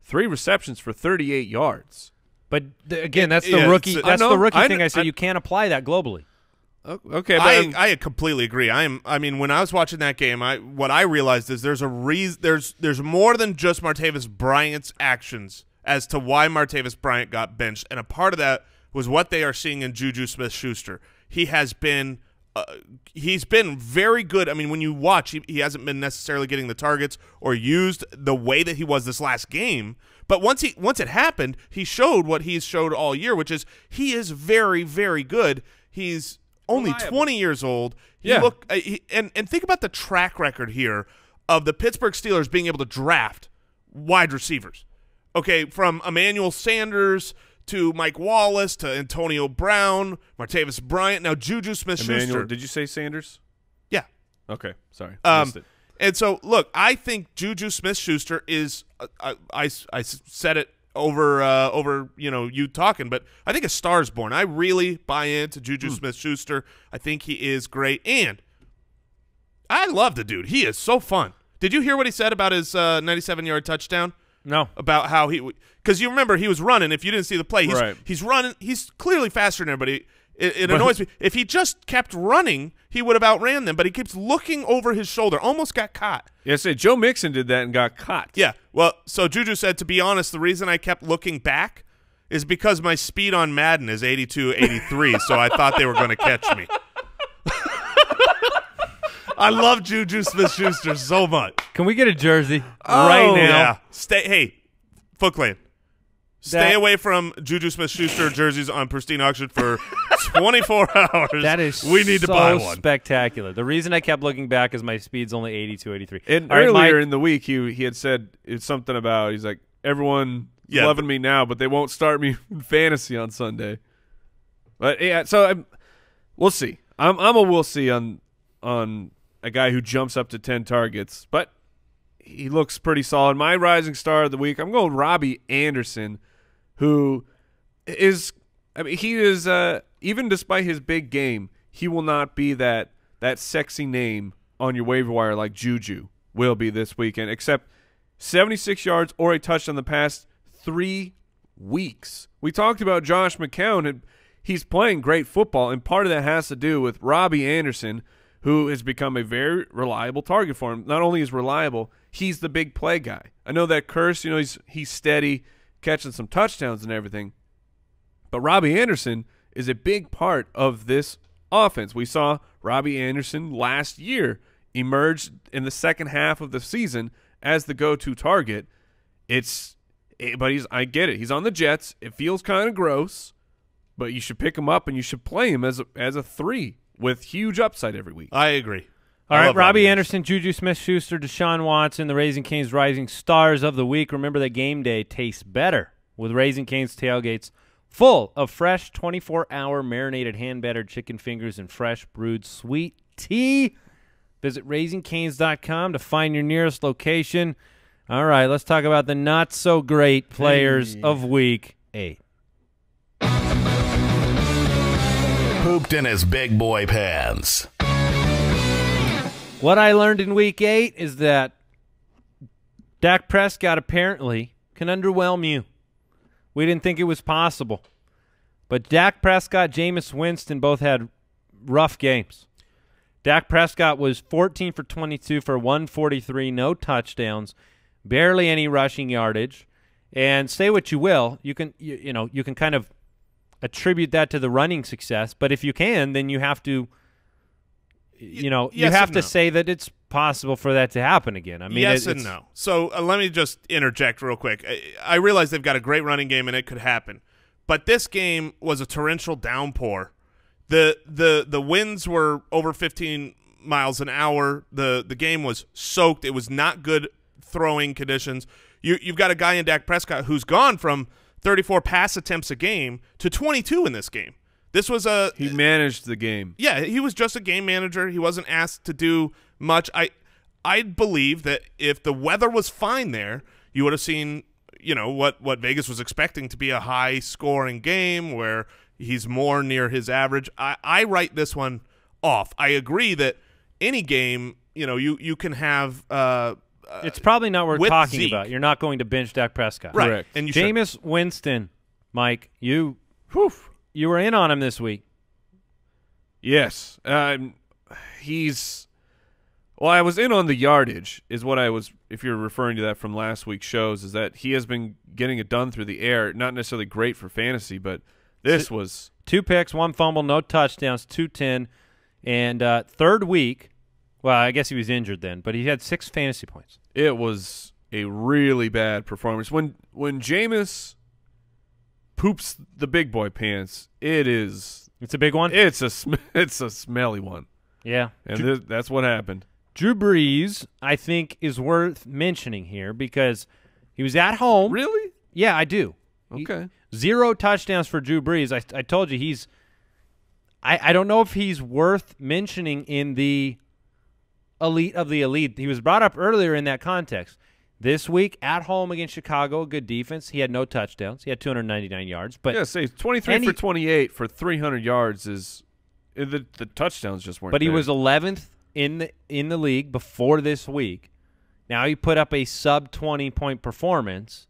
3 receptions for 38 yards. But again, that's the rookie. That's the rookie thing. I say you can't apply that globally. Okay, but I completely agree. I mean, when I was watching that game, what I realized is there's a reason. There's more than just Martavis Bryant's actions as to why Martavis Bryant got benched, and a part of that was what they are seeing in Juju Smith-Schuster. He has been. He's been very good. I mean, when you watch, he hasn't been necessarily getting the targets or used the way that he was this last game. But once it happened, he showed what he's showed all year, which is he is very, very good. He's only 20 years old. And think about the track record here of the Pittsburgh Steelers being able to draft wide receivers. Okay, from Emmanuel Sanders to Mike Wallace to Antonio Brown, Martavis Bryant, now Juju Smith-Schuster. Did you say Sanders? Yeah. Okay, sorry. Missed it. And so, look, I think Juju Smith-Schuster is I said it over you talking, but I think a star's born. I really buy into Juju Smith-Schuster. I think he is great, and I love the dude. He is so fun. Did you hear what he said about his 97-yard touchdown? No. About how because you remember he was running. If you didn't see the play, Right. He's running. He's clearly faster than everybody. It annoys me. If he just kept running, he would have outran them, but he keeps looking over his shoulder. Almost got caught. Yeah, Joe Mixon did that and got caught. Yeah. Well, so Juju said, to be honest, the reason I kept looking back is because my speed on Madden is 82, 83, so I thought they were going to catch me. I love Juju Smith-Schuster so much. Can we get a jersey right now? Yeah. Hey, Foot Clan. Stay away from Juju Smith-Schuster jerseys on Pristine Auction for 24 hours. That is we need to buy one. Spectacular. The reason I kept looking back is my speed's only 82, 83. And earlier in the week, he had said it's something about, he's like, everyone loving me now, but they won't start me in fantasy on Sunday. But yeah, so we'll see. We'll see on a guy who jumps up to 10 targets, but he looks pretty solid. My rising star of the week, I'm going Robbie Anderson, who is, he is, even despite his big game, he will not be that sexy name on your waiver wire like Juju will be this weekend, except 76 yards or a touchdown the past 3 weeks. We talked about Josh McCown, and he's playing great football, and part of that has to do with Robbie Anderson, who has become a very reliable target for him. Not only is reliable, he's the big play guy. I know that Curse, he's steady, catching some touchdowns and everything. But Robbie Anderson is a big part of this offense. We saw Robbie Anderson last year emerge in the second half of the season as the go-to target. I get it. He's on the Jets. It feels kind of gross, but you should pick him up and you should play him as a 3 with huge upside every week. I agree. All right, Robbie Anderson, Juju Smith-Schuster, Deshaun Watson, the Raising Cane's Rising Stars of the Week. Remember that game day tastes better with Raising Cane's tailgates full of fresh 24-hour marinated hand-battered chicken fingers and fresh brewed sweet tea. Visit RaisingCanes.com to find your nearest location. All right, let's talk about the not-so-great players of Week 8. Pooped in his big boy pants. What I learned in Week 8 is that Dak Prescott apparently can underwhelm you. We didn't think it was possible. But Dak Prescott, Jameis Winston both had rough games. Dak Prescott was 14 for 22 for 143, no touchdowns, barely any rushing yardage. And say what you will, you can kind of attribute that to the running success, but if you can, then you have to you have to say that it's possible for that to happen again. I mean, yes and no. So let me just interject real quick. I realize they've got a great running game and it could happen, but this game was a torrential downpour The winds were over 15 miles an hour. The game was soaked. It was not good throwing conditions. You've got a guy in Dak Prescott who's gone from 34 pass attempts a game to 22 in this game. This was he managed the game. Yeah, he was just a game manager. He wasn't asked to do much. I believe that if the weather was fine there, you would have seen, what Vegas was expecting to be a high-scoring game where he's more near his average. I write this one off. I agree that any game, you can have it's probably not worth with talking Zeke. about. You're not going to bench Dak Prescott. Right. Correct. And you Jameis Winston, Mike, you were in on him this week. Yes. Well, I was in on the yardage is what I was, if you're referring to that from last week's shows, is that he has been getting it done through the air. Not necessarily great for fantasy, but this was 2 picks, 1 fumble, no touchdowns, 210. And third week, well, I guess he was injured then, but he had 6 fantasy points. it was a really bad performance. When Jameis poops the big boy pants, It's a big one? it's a smelly one. Yeah. And that's what happened. Drew Brees, I think, is worth mentioning here because he was at home. Really? Yeah, I do. Okay. 0 touchdowns for Drew Brees. I told you he's I don't know if he's worth mentioning in the elite of the elite. He was brought up earlier in that context. This week at home against Chicago, a good defense. He had no touchdowns. He had 299 yards. But yeah, say 23 for 28 for 300 yards is the touchdowns just weren't. But he there. was 11th in the league before this week. Now he put up a sub 20-point performance.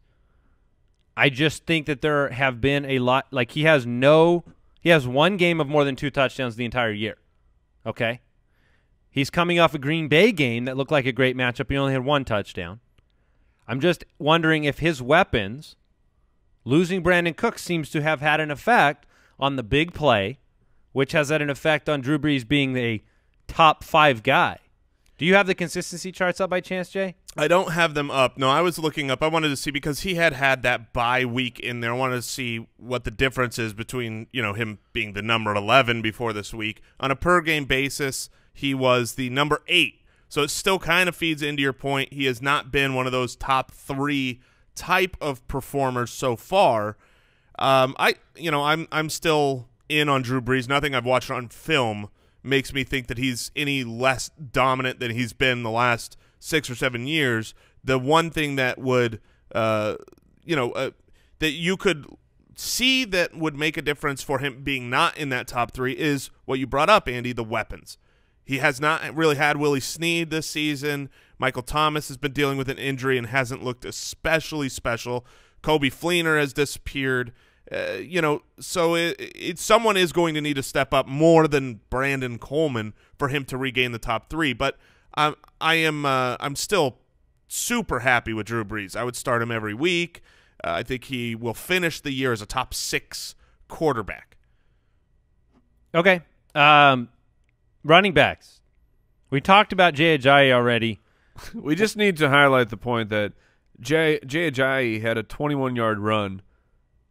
I just think that there have been a lot. Like he has 1 game of more than 2 touchdowns the entire year. Okay, he's coming off a Green Bay game that looked like a great matchup. He only had 1 touchdown. I'm just wondering if his weapons, losing Brandon Cooks seems to have had an effect on the big play, which has had an effect on Drew Brees being a top 5 guy. Do you have the consistency charts up by chance, Jay? I don't have them up. No, I was looking up. I wanted to see because he had that bye week in there. I wanted to see what the difference is between, him being the number 11 before this week. On a per-game basis, he was the number 8. So it still kind of feeds into your point. He has not been one of those top 3 type of performers so far. I'm still in on Drew Brees. Nothing I've watched on film makes me think that he's any less dominant than he's been the last 6 or 7 years. The one thing that would, that you could see that would make a difference for him being not in that top 3 is what you brought up, Andy, the weapons. He has not really had Willie Snead this season. Michael Thomas has been dealing with an injury and hasn't looked especially special. Kobe Fleener has disappeared. So someone is going to need to step up more than Brandon Coleman for him to regain the top 3. But I'm still super happy with Drew Brees. I would start him every week. I think he will finish the year as a top 6 quarterback. Okay. Running backs. We talked about Jay Ajayi already. We just need to highlight the point that Jay Ajayi had a 21-yard run,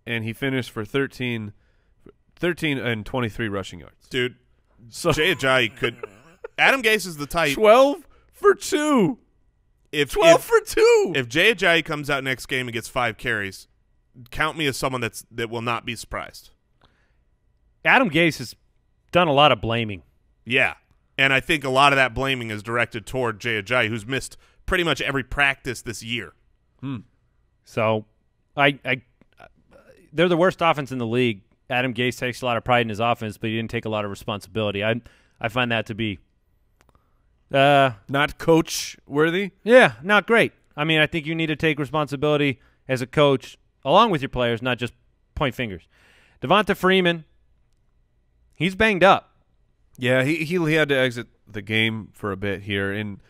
and he finished for 13 and 23 rushing yards. Dude, so Jay Ajayi could – Adam Gase is the type – 12 for 2. If 2. If Jay Ajayi comes out next game and gets 5 carries, count me as someone that will not be surprised. Adam Gase has done a lot of blaming. Yeah, and I think a lot of that blaming is directed toward Jay Ajayi, who's missed pretty much every practice this year. So, they're the worst offense in the league. Adam Gase takes a lot of pride in his offense, but he didn't take a lot of responsibility. I find that to be not coach worthy. Yeah, not great. I mean, I think you need to take responsibility as a coach along with your players, not just point fingers. Devonta Freeman, he's banged up. Yeah, he had to exit the game for a bit here. In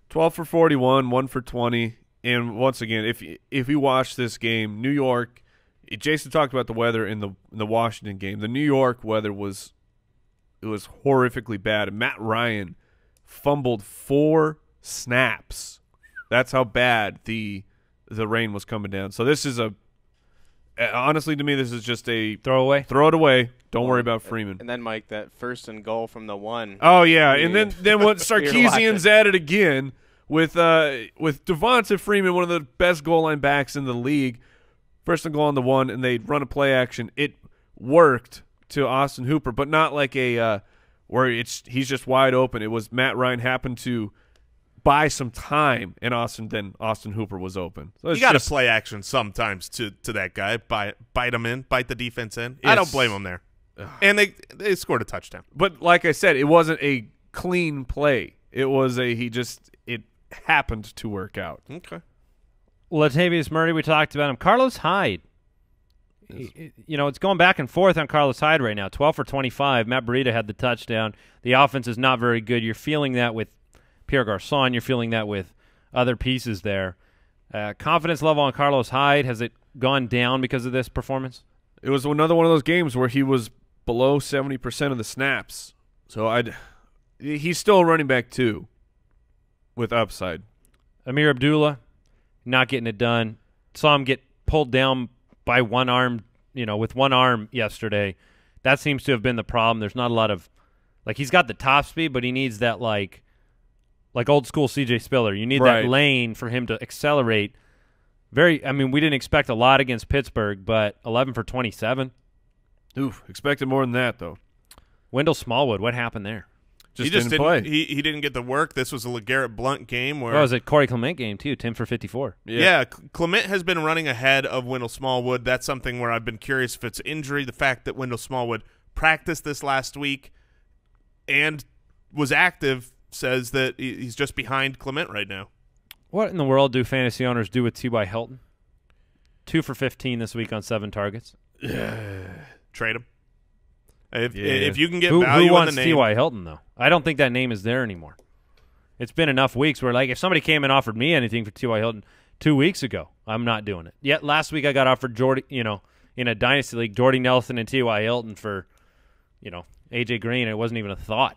12 for 41, 1 for 20. And once again, if you watch this game, New York, Jason talked about the weather in the Washington game. The New York weather was horrifically bad. And Matt Ryan fumbled 4 snaps. That's how bad the rain was coming down. So this is honestly to me, this is just a Throw it away. Don't worry about Freeman. And then, Mike, that 1st and goal from the 1. Oh, yeah. And then when Sarkisian's at it again with Devonta Freeman, one of the best goal line backs in the league, 1st and goal on the 1, and they run a play action. It worked to Austin Hooper, but not like a where he's just wide open. It was Matt Ryan happened to buy some time, and Austin Hooper was open. So you got to play action sometimes to that guy. Bite him in, bite the defense in. I don't blame him there. And they scored a touchdown. But like I said, it wasn't a clean play. It was it happened to work out. Okay. Latavius Murray, we talked about him. Carlos Hyde. It's going back and forth on Carlos Hyde right now. 12 for 25. Matt Breida had the touchdown. The offense is not very good. You're feeling that with Pierre Garçon. You're feeling that with other pieces there. Confidence level on Carlos Hyde, has it gone down because of this performance? It was another one of those games where he was below 70% of the snaps. So he's still a running back too with upside. Amir Abdullah, not getting it done. Saw him get pulled down by one arm, with one arm yesterday. That seems to have been the problem. There's not a lot of he's got the top speed, but he needs that like old school CJ Spiller. You need that lane for him to accelerate. We didn't expect a lot against Pittsburgh, but 11 for 27. Oof, expected more than that, though. Wendell Smallwood, what happened there? He just didn't play. He didn't get the work. This was a LeGarrette Blount game. Where it was a Corey Clement game, too, 10 for 54. Yeah, Clement has been running ahead of Wendell Smallwood. That's something where I've been curious if it's injury. The fact that Wendell Smallwood practiced this last week and was active says that he's just behind Clement right now. What in the world do fantasy owners do with T.Y. Hilton? 2 for 15 this week on 7 targets. Trade him. If you can get value who wants in the name. T.Y. Hilton, though? I don't think that name is there anymore. It's been enough weeks where, if somebody came and offered me anything for T.Y. Hilton 2 weeks ago, I'm not doing it. Yet last week I got offered Jordy, in a dynasty league, Jordy Nelson and T.Y. Hilton for, A.J. Green. It wasn't even a thought.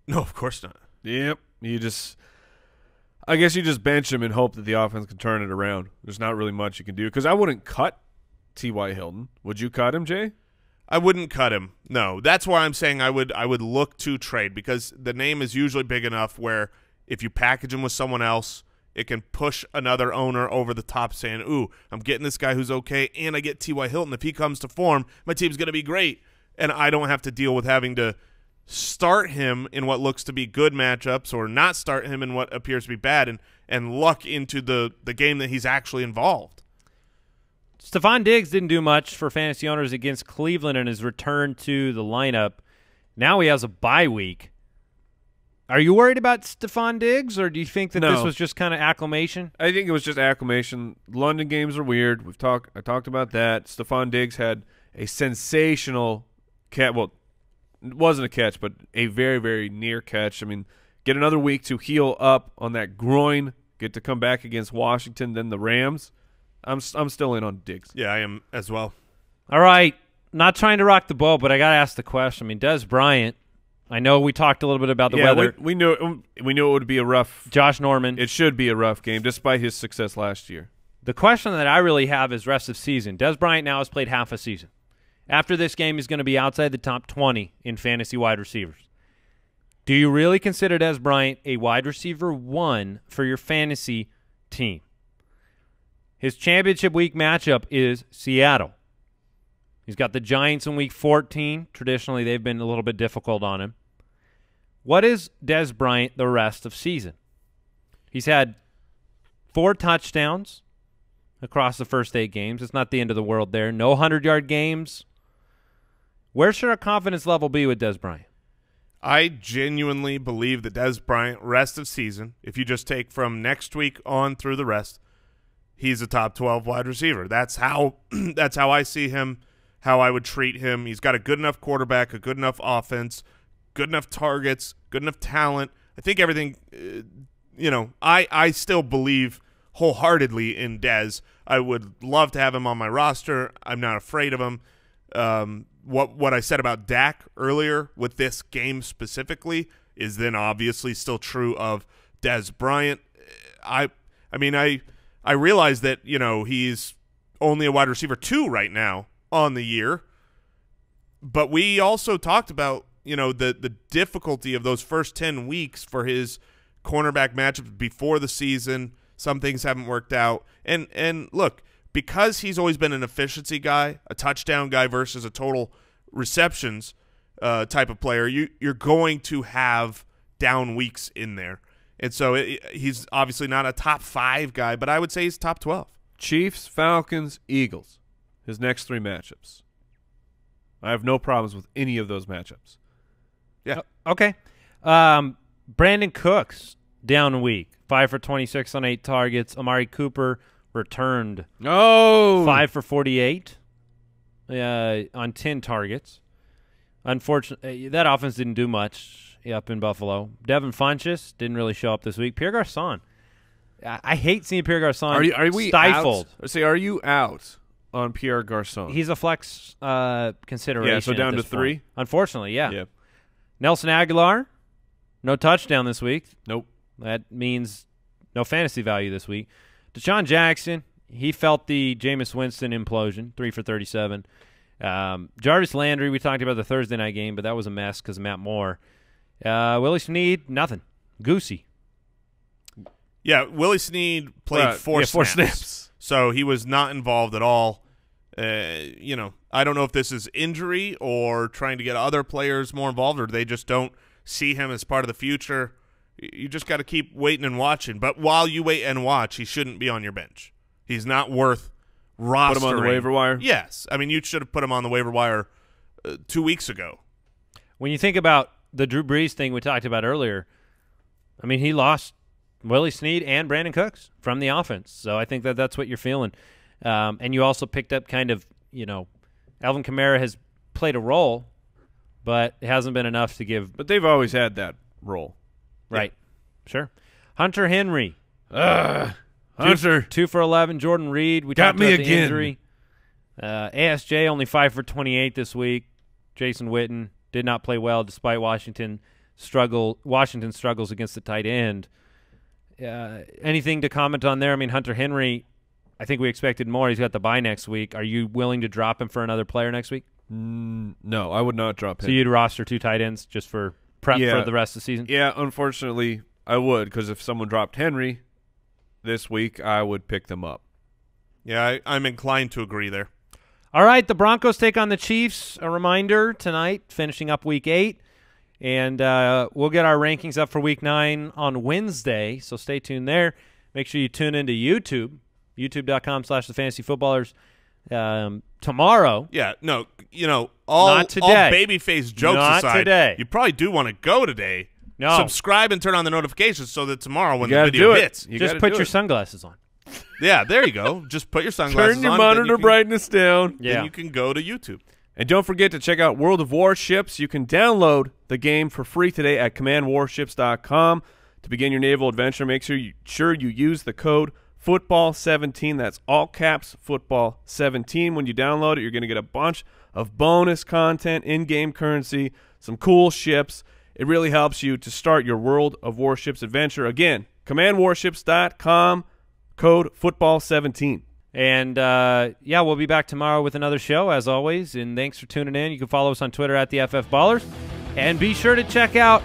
No, of course not. Yep. I guess you just bench him and hope that the offense can turn it around. There's not really much you can do because I wouldn't cut T.Y. Hilton. Would you cut him, Jay? I wouldn't cut him. No, that's why I'm saying I would look to trade because the name is usually big enough where if you package him with someone else, it can push another owner over the top saying, ooh, I'm getting this guy who's okay, and I get T.Y. Hilton. If he comes to form, my team's going to be great, and I don't have to deal with having to start him in what looks to be good matchups or not start him in what appears to be bad and luck into the game that he's actually involved. Stephon Diggs didn't do much for fantasy owners against Cleveland in his return to the lineup. Now he has a bye week. Are you worried about Stephon Diggs, or do you think that this was just kind of acclimation? I think it was just acclimation. London games are weird. I talked about that. Stephon Diggs had a sensational catch. Well, it wasn't a catch, but a very, very near catch. Get another week to heal up on that groin, get to come back against Washington, then the Rams. I'm still in on Diggs. Yeah, I am as well. All right. Not trying to rock the boat, but I got to ask the question. Des Bryant, I know we talked a little bit about the weather. We knew it would be a rough. Josh Norman. It should be a rough game, despite his success last year. The question that I really have is rest of season. Des Bryant now has played half a season. After this game, he's going to be outside the top 20 in fantasy wide receivers. Do you really consider Des Bryant a wide receiver 1 for your fantasy team? His championship week matchup is Seattle. He's got the Giants in week 14. Traditionally, they've been a little bit difficult on him. What is Des Bryant the rest of season? He's had 4 touchdowns across the first 8 games. It's not the end of the world there. No 100-yard games. Where should our confidence level be with Des Bryant? I genuinely believe that Des Bryant, rest of season, if you just take from next week on through the rest, he's a top 12 wide receiver. That's how I see him, how I would treat him. He's got a good enough quarterback, a good enough offense, good enough targets, good enough talent. I think everything, I still believe wholeheartedly in Des. I would love to have him on my roster. I'm not afraid of him. What I said about Dak earlier with this game specifically is then obviously still true of Des Bryant. I realize that, he's only a wide receiver 2 right now on the year, But we also talked about, the difficulty of those first 10 weeks for his cornerback matchups before the season. Some things haven't worked out. And look, because he's always been an efficiency guy, a touchdown guy versus a total receptions type of player, you're going to have down weeks in there. And so he's obviously not a top 5 guy, but I would say he's top 12. Chiefs, Falcons, Eagles, his next 3 matchups. I have no problems with any of those matchups. Yeah. Okay. Brandon Cooks, down week. 5 for 26 on 8 targets. Amari Cooper returned. 5 for 48 on 10 targets. Unfortunately, that offense didn't do much up in Buffalo. Devin Funchess didn't really show up this week. Pierre Garçon. I hate seeing Pierre Garçon are we stifled. Are you out on Pierre Garçon? He's a flex consideration. Yeah, so down to 3? Point. Unfortunately, yeah. Yep. Nelson Aguilar, no touchdown this week. Nope. That means no fantasy value this week. Deshaun Jackson, he felt the Jameis Winston implosion, 3 for 37. Jarvis Landry, we talked about the Thursday night game, but that was a mess because of Matt Moore. Willie Snead, nothing. Goosey. Yeah, Willie Snead played 4 snaps. So he was not involved at all. I don't know if this is injury or trying to get other players more involved, or they just don't see him as part of the future. You just got to keep waiting and watching. But while you wait and watch, he shouldn't be on your bench. He's not worth rostering. Put him on the waiver wire? Yes. I mean, you should have put him on the waiver wire 2 weeks ago. When you think about the Drew Brees thing we talked about earlier, I mean, he lost Willie Snead and Brandon Cooks from the offense. So I think that's what you're feeling. And you also picked up kind of, Alvin Kamara has played a role, but it hasn't been enough to give. But they've always had that role. Right. Yeah. Sure. Hunter Henry. Hunter. 2 for 11. Jordan Reed. We got talked me about again. The injury. ASJ only 5 for 28 this week. Jason Witten did not play well despite Washington's struggles against the tight end. Anything to comment on there? I mean, Hunter Henry, I think we expected more. He's got the bye next week. Are you willing to drop him for another player next week? No, I would not drop him. So you'd roster 2 tight ends just for prep for the rest of the season? Yeah, unfortunately, I would, because if someone dropped Henry this week, I would pick them up. Yeah, I'm inclined to agree there. All right, the Broncos take on the Chiefs. A reminder, tonight, finishing up Week 8. And we'll get our rankings up for Week 9 on Wednesday, so stay tuned there. Make sure you tune into YouTube, youtube.com/thefantasyfootballers. Tomorrow. Yeah, no, all babyface jokes not aside, today. You probably do want to go today. No. Subscribe and turn on the notifications so that tomorrow when the video hits. Just put your sunglasses on. Yeah, there you go. Just put your sunglasses on. Turn your monitor brightness down. Then you can go to YouTube. And don't forget to check out World of Warships. You can download the game for free today at commandwarships.com. To begin your naval adventure, make sure you use the code football17. That's all caps football17. When you download it, you're going to get a bunch of bonus content, in-game currency, some cool ships. It really helps you to start your World of Warships adventure. Again, commandwarships.com, code football17. And, we'll be back tomorrow with another show, as always. And thanks for tuning in. You can follow us on Twitter at the FF Ballers. And be sure to check out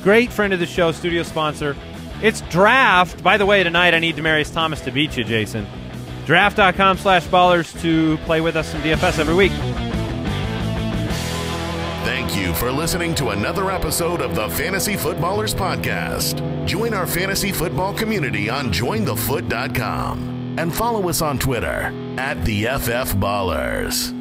great friend of the show, studio sponsor. It's Draft. By the way, tonight I need Demaryius Thomas to beat you, Jason. Draft.com/ballers to play with us in DFS every week. Thank you for listening to another episode of the Fantasy Footballers Podcast. Join our fantasy football community on jointhefoot.com and follow us on Twitter at the FF Ballers.